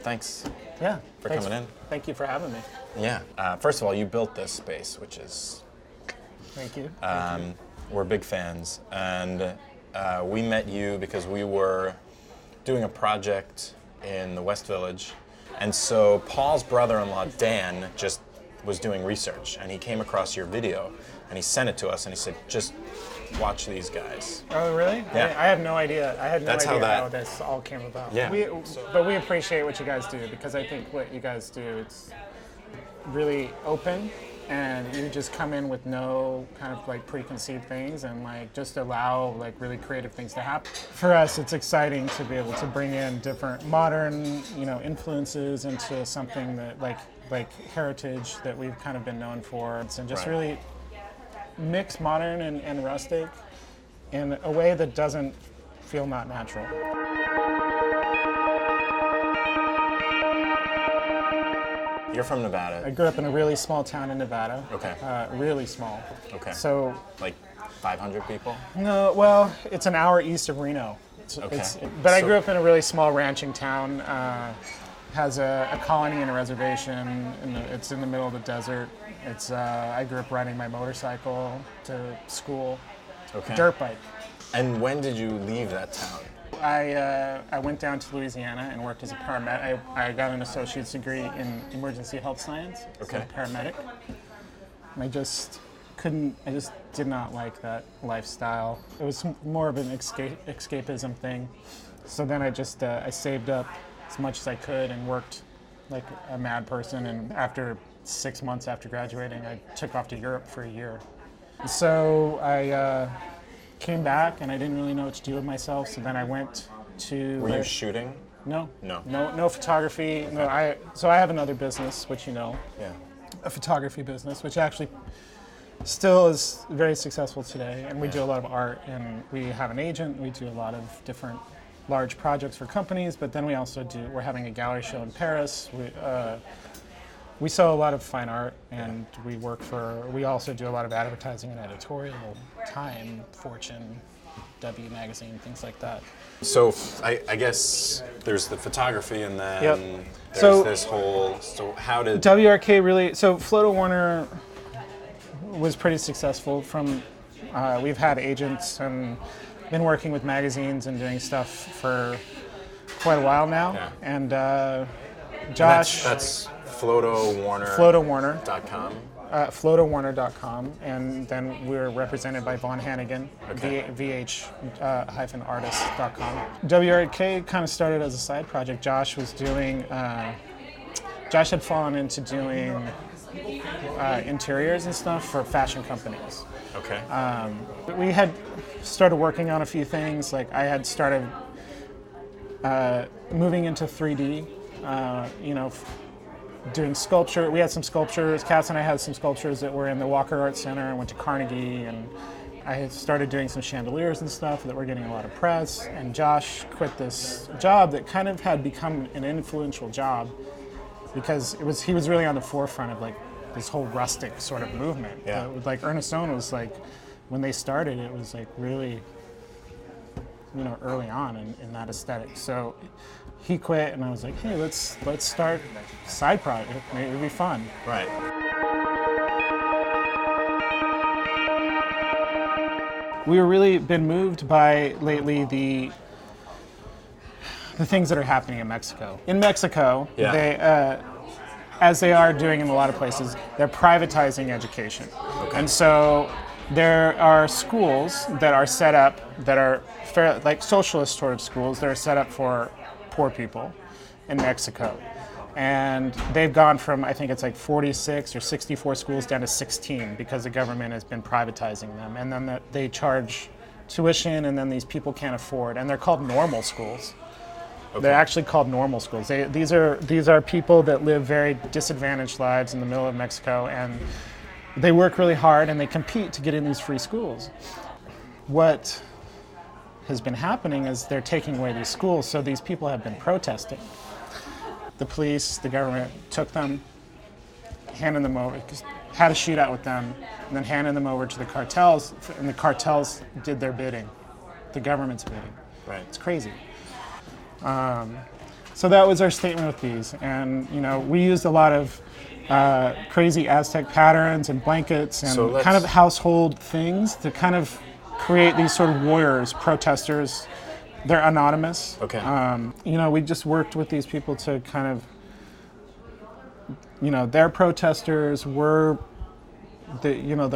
Thanks for coming in. Thank you for having me. Yeah. First of all, you built this space, which is... Thank you. We're big fans. And we met you because we were doing a project in the West Village. And so Paul's brother-in-law, Dan, just was doing research. And he came across your video. And he sent it to us. And he said, just watch these guys. Oh, really? Yeah. I have no idea. I had no That's idea how how this all came about. Yeah. But we appreciate what you guys do, because I think what you guys do, it's really open, and you just come in with no kind of like preconceived things, and like just allow like really creative things to happen. For us, it's exciting to be able to bring in different modern, influences into something that like heritage that we've kind of been known for, and just really mix modern and rustic in a way that doesn't feel not natural. You're from Nevada. I grew up in a really small town in Nevada. Okay. Really small. Okay. So, like 500 people? no, well, it's an hour east of Reno. But I grew up in a really small ranching town. Has a colony and a reservation, and it's in the middle of the desert. I grew up riding my motorcycle to school, dirt bike. And when did you leave that town? I went down to Louisiana and worked as a paramedic. I got an associate's degree in emergency health science, so paramedic. And I just did not like that lifestyle. It was more of an escapism thing. So then I saved up as much as I could and worked like a mad person. And after 6 months after graduating, I took off to Europe for a year. So I came back and I didn't really know what to do with myself. So then I went to... Were you shooting? No photography. No, I have another business, which a photography business, which actually still is very successful today. And we do a lot of art, and we have an agent. We do a lot of different large projects for companies, but then we're having a gallery show in Paris. We sell a lot of fine art, and we also do a lot of advertising and editorial, Time, Fortune, W Magazine, things like that. So I guess there's the photography, and then there's this whole, so how did... WRK really, so Floto+Warner was pretty successful we've had agents and been working with magazines and doing stuff for quite a while now. Yeah. And Josh... That's Floto+Warner. Floto+Warner.com. Floto+Warner.com, and then we're represented by Von Hannigan, vh-artist.com. WRK kind of started as a side project. Josh had fallen into doing interiors and stuff for fashion companies. Okay. We had started working on a few things. Like I had started moving into 3D, doing sculpture. We had some sculptures. Cass and I had some sculptures that were in the Walker Art Center. I went to Carnegie, and I had started doing some chandeliers and stuff that were getting a lot of press. And Josh quit this job that kind of had become an influential job because he was really on the forefront of like this whole rustic sort of movement. Yeah. Like Ernest Stone was like, when they started, it was like really, early on in that aesthetic. So he quit, and I was like, hey, let's start a side project. Maybe it'll be fun. Right. We've really been moved by lately the things that are happening in Mexico. In Mexico, they, as they are doing in a lot of places, they're privatizing education. Okay. And so there are schools that are set up that are like socialist sort of schools that are set up for poor people in Mexico. And they've gone from, I think it's like 46 or 64 schools down to 16 because the government has been privatizing them. And then they charge tuition, and then these people can't afford. And they're called normal schools. Okay. They're actually called normal schools. These are people that live very disadvantaged lives in the middle of Mexico, and they work really hard and they compete to get in these free schools. what has been happening is they're taking away these schools, so these people have been protesting. The police, the government took them, handed them over, had a shootout with them, and then handed them over to the cartels, and the cartels did their bidding, the government's bidding. Right. It's crazy. So that was our statement with these, and we used a lot of crazy Aztec patterns and blankets and kind of household things to kind of create these sort of warriors, protesters. They're anonymous. Okay. We just worked with these people to kind of, they're protesters. They're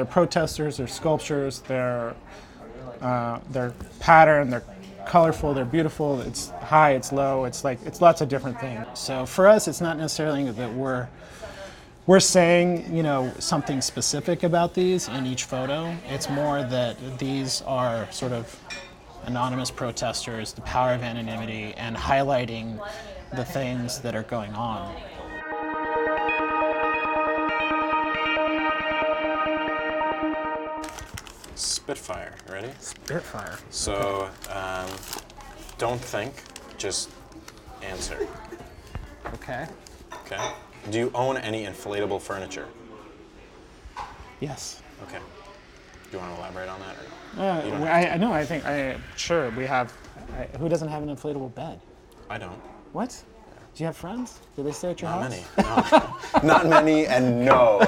protesters. They're sculptures. They're patterned. They're colorful. They're beautiful. It's high. It's low. It's lots of different things. So for us, it's not necessarily that we're saying, something specific about these in each photo. It's more that these are sort of anonymous protesters, the power of anonymity, and highlighting the things that are going on. Spitfire, ready? Spitfire. So, don't think, just answer. Okay. Okay. Do you own any inflatable furniture? Yes. Okay. Do you want to elaborate on that? I think sure, we have. Who doesn't have an inflatable bed? I don't. What? Do you have friends? Do they stay at your house? Not many. No. Not many, and no.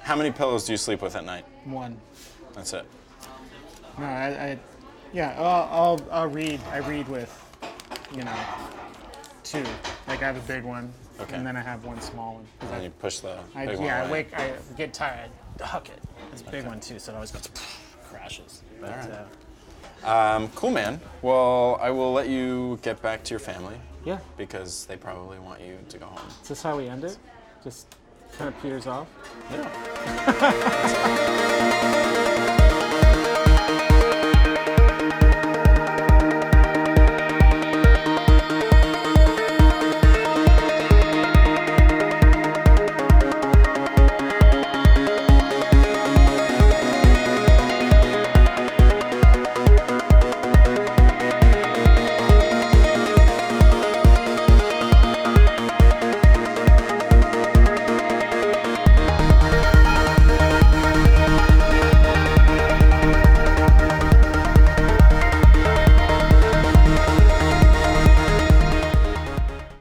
How many pillows do you sleep with at night? One. That's it. No, I'll read. I read with, two. Like I have a big one, and then I have one small one. And then you push the big one I away. I get tired. I huck it. It's a big one too, so it always goes crashes. But, all right. Cool, man. Well, I will let you get back to your family. Yeah. Because they probably want you to go home. Is this how we end it? Just kind of peters off? Yeah.